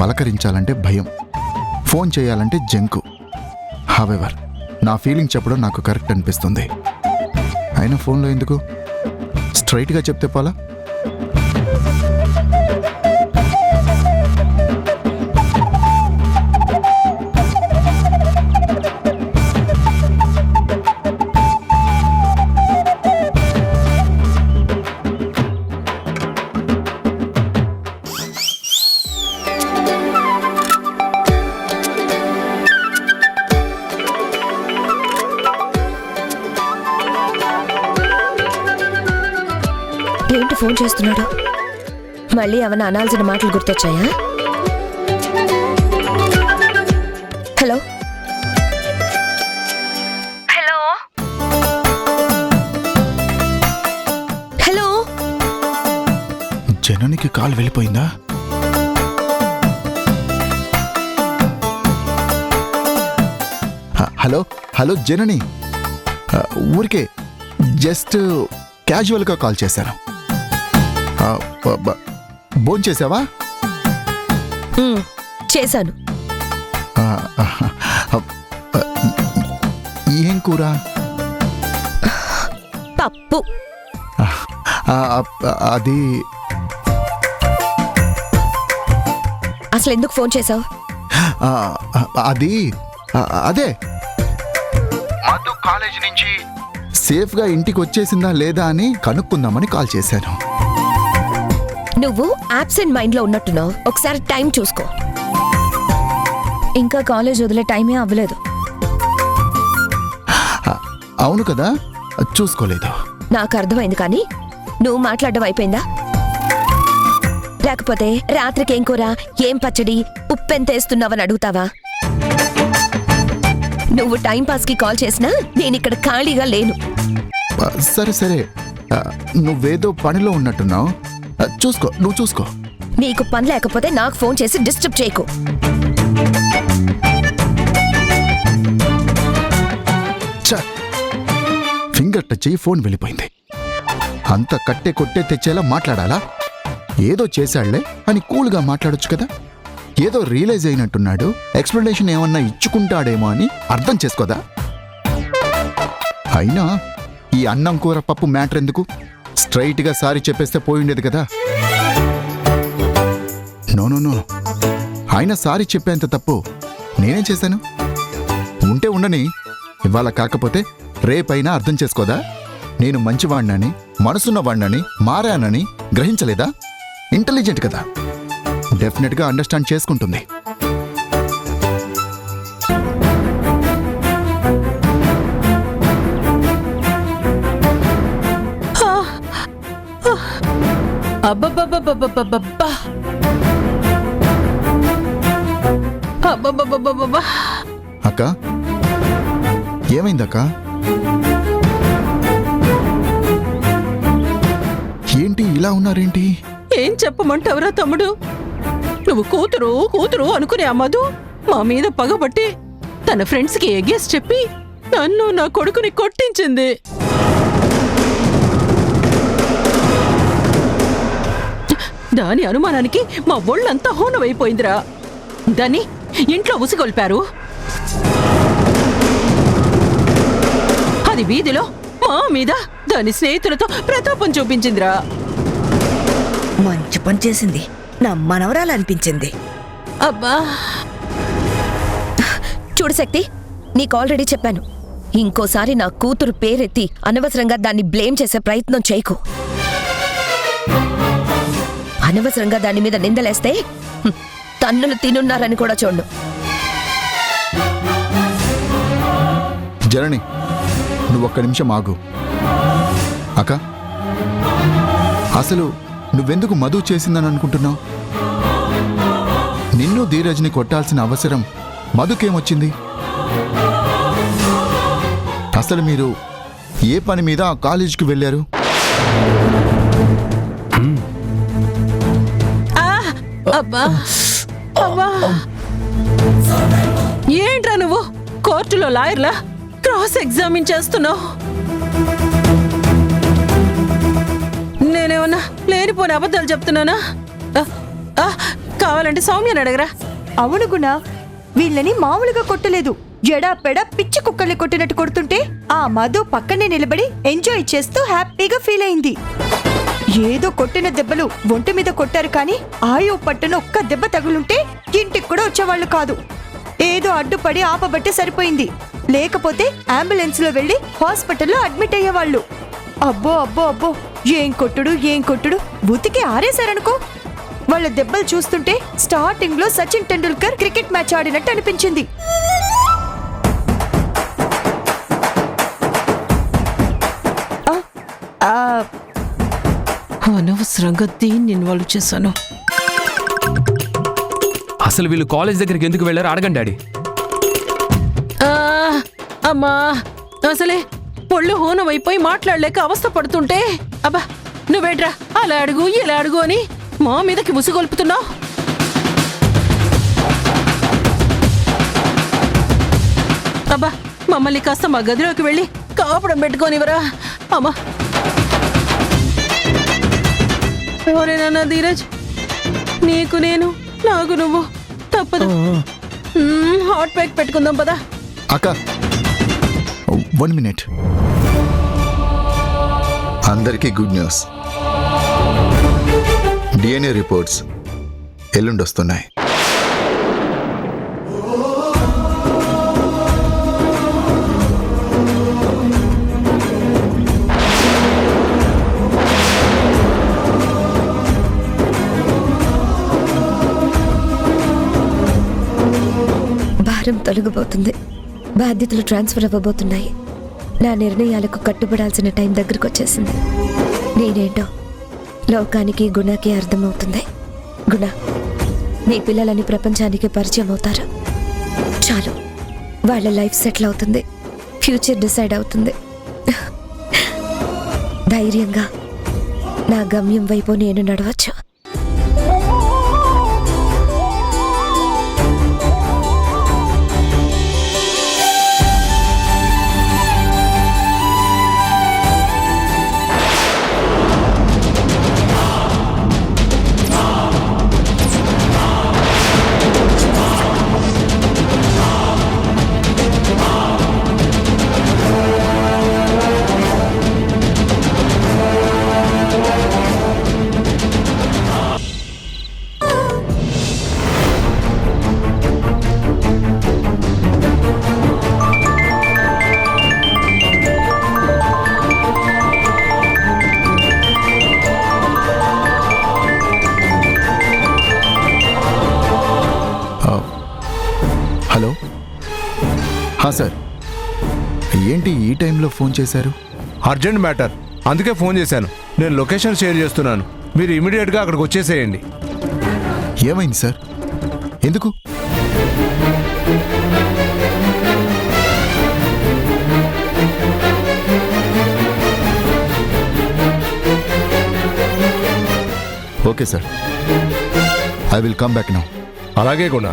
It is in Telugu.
పలకరించాలంటే భయం, ఫోన్ చేయాలంటే జంకు. హవెవర్ నా ఫీలింగ్ చెప్పడం నాకు కరెక్ట్ అనిపిస్తుంది. అయినా ఫోన్లో ఎందుకు? స్ట్రైట్గా చెప్తే పోలా? ఏంటి ఫోన్ చేస్తున్నాడు? మళ్ళీ ఏమన్నా అనాల్సిన మాటలు గుర్తొచ్చాయా? Hello hello hello. జననికి కాల్ వెళ్ళిపోయిందా? హలో హలో జనని, ఊరికే జస్ట్ క్యాజువల్గా కాల్ చేశాను. భోంచేసావా? చేశాను. ఏం కూర? పప్పు. అది అసలు ఎందుకు ఫోన్ చేసావు? అది అదే మధు కాలేజ్ నుంచి సేఫ్గా ఇంటికి వచ్చేసిందా లేదా అని కనుక్కుందామని కాల్ చేశాను. నువ్వు ఆబ్సెంట్ మైండ్లో ఉన్నట్టున్నావు. ఒకసారి టైం చూసుకో. ఇంకా కాలేజ్ వదిలే టైమే అవ్వలేదు. అవును కదా, చూసుకోలేదు. నాకు అర్థమైంది, కానీ నువ్వు మాట్లాడడం అయిపోయిందా? లేకపోతే రాత్రికి ఏం కూర, ఏం పచ్చడి, ఉప్పెంతేస్తున్నావని అడుగుతావా? నువ్వు టైంపాస్కి కాల్ చేసినా నేనిక్కడ ఖాళీగా లేను. సరే సరే, నువ్వేదో పనిలో ఉన్నట్టున్నావు. చూసుకో, నువ్వు చూసుకో. నీకు పని లేకపోతే నాకు ఫోన్ చేసి డిస్టర్బ్ చేయకు. ఫింగర్ టచ్ అయ్యి ఫోన్ వెళ్ళిపోయింది. అంత కట్టే కొట్టే తెచ్చేలా మాట్లాడాలా? ఏదో చేశాళ్లే అని కూల్గా మాట్లాడొచ్చు కదా. ఏదో రియలైజ్ అయినట్టున్నాడు, ఎక్స్ప్లెనేషన్ ఏమన్నా ఇచ్చుకుంటాడేమో అని అర్థం చేసుకోదా? అయినా ఈ అన్నం కూర పప్పు మ్యాటర్ ఎందుకు? స్ట్రైట్గా సారీ చెప్పేస్తే పోయిండేది కదా. నో నో నో, ఆయన సారీ చెప్పేంత తప్పు నేనేం చేశాను? ఉంటే ఉండని, ఇవాళ కాకపోతే రేపైనా అర్థం చేసుకోదా? నేను మంచివాణ్ణని, మనసున్నవాణ్ణని, మారానని గ్రహించలేదా? ఇంటెలిజెంట్ కదా, డెఫినెట్గా అండర్స్టాండ్ చేసుకుంటుంది. అబ్బబ్బబ్బబ్బబ్బబ్బబ్బా! అబ్బబ్బబ్బబ్బబ్బా! అక్క, ఏమైందక్క? ఏంటి ఇలా ఉన్నారేంటి? ఏం చెప్పమంటావురా తమ్ముడు? నువ్వు కూతురు కూతురు అనుకునే ఆ మధు మా మీద పగబట్టి తన ఫ్రెండ్స్కి ఎగేసి చెప్పి నన్ను నా కొడుకుని కొట్టించింది. దాని అనుమానానికి మా ఒళ్ళంతా హోనమైపోయిందిరా. దాన్ని ఇంట్లో ఉసిగొల్పారు. అది వీధిలో మా మీద దాని స్నేహితులతో ప్రతాపం చూపించిందిరా. మంచి పని చేసింది, నా మనవరాలనిపించింది. అబ్బా! చూడు శక్తి, నీకు ఆల్రెడీ చెప్పాను, ఇంకోసారి నా కూతురు పేరెత్తి అనవసరంగా దాన్ని బ్లేమ్ చేసే ప్రయత్నం చేయకు. అనవసరంగా దాని మీద నిందలేస్తే తన్నులు తినున్నారని కూడా చూడు. జనని, నువ్వొక్క నిమిషం ఆగు. అక్క, అసలు నువ్వెందుకు మధు చేసిందని అనుకుంటున్నావు? నిన్ను ధీరజ్ని కొట్టాల్సిన అవసరం మధుకేమొచ్చింది? అసలు మీరు ఏ పని మీద ఆ కాలేజీకి వెళ్ళారు? అబ్బా! అబ్బా! ఏంట్రా నువ్వు కోర్టులో లాయర్లా క్రాస్ ఎగ్జామిన్ చేస్తున్నావు? నేనేమన్నా లేనిపోని అబద్ధాలు చెప్తున్నానా? కావాలంటే సౌమ్యని అడగరా. అవును గుణ, వీళ్ళని మామూలుగా కొట్టలేదు, ఎడాపెడా పిచ్చి కుక్కల్ని కొట్టినట్టు కొడుతుంటే ఆ మధు పక్కనే నిలబడి ఎంజాయ్ చేస్తూ హ్యాపీగా ఫీల్ అయింది. ఏదో కొట్టిన దెబ్బలు ఒంటి మీద కొట్టారు కానీ ఆయు పట్టున ఒక్క దెబ్బ తగులుంటే ఇంటికి కూడా వచ్చేవాళ్ళు కాదు. ఏదో అడ్డుపడి ఆపబట్టి సరిపోయింది, లేకపోతే అంబులెన్స్ లో వెళ్లి హాస్పిటల్లో అడ్మిట్ అయ్యేవాళ్ళు. అబ్బో అబ్బో అబ్బో, ఏం కొట్టుడు, ఉతికి ఆరేశారనుకో. వాళ్ళ దెబ్బలు చూస్తుంటే స్టార్టింగ్ లో సచిన్ టెండూల్కర్ క్రికెట్ మ్యాచ్ ఆడినట్టు అనిపించింది. అనవసరంగా దీన్ని ఇన్వాల్వ్ చేశాను. అసలు వీళ్ళు కాలేజ్ దగ్గరికి ఎందుకు వెళ్ళారు అడగండి డాడీ. అమ్మా, అసలే పొళ్ళు హోనమైపోయి మాట్లాడలేక అవస్థ పడుతుంటే అబ్బా నువ్వేడ్రా అలా అడుగు ఇలా అడుగు అని మా మీదకి ముసుగొల్పుతున్నావు. అబ్బా మమ్మల్ని కాస్త మా గదిలోకి వెళ్ళి కాపడం పెట్టుకోనివరా. అమ్మా ఎవరేనా ధీరజ్, నీకు నేను, నాకు నువ్వు, తప్పదు. హాట్ ప్యాక్ పెట్టుకుందాం పదా. అక్క 1 మినిట్. అందరికీ గుడ్ న్యూస్. డిఎన్ఏ రిపోర్ట్స్ ఎల్లుండి వస్తున్నాయి. భారం తొలగిపోతుంది, బాధ్యతలు ట్రాన్స్ఫర్ అవ్వబోతున్నాయి. నా నిర్ణయాలకు కట్టుబడాల్సిన టైం దగ్గరకు వచ్చేసింది. నేనేంటో లోకానికి గుణకి అర్థమవుతుంది. గుణ, నీ పిల్లలని ప్రపంచానికి పరిచయం అవుతారు. చాలు, వాళ్ళ లైఫ్ సెటిల్ అవుతుంది, ఫ్యూచర్ డిసైడ్ అవుతుంది. ధైర్యంగా నా గమ్యం వైపు నేను నడవచ్చు. హలో. సార్, ఏంటి ఈ టైంలో ఫోన్ చేశారు? అర్జెంట్ మ్యాటర్, అందుకే ఫోన్ చేశాను. నేను లొకేషన్ షేర్ చేస్తున్నాను, మీరు ఇమీడియట్గా అక్కడికి వచ్చేసేయండి. ఏమైంది సార్? ఎందుకు? Okay sir, I will come back now. అలాగే గుణ.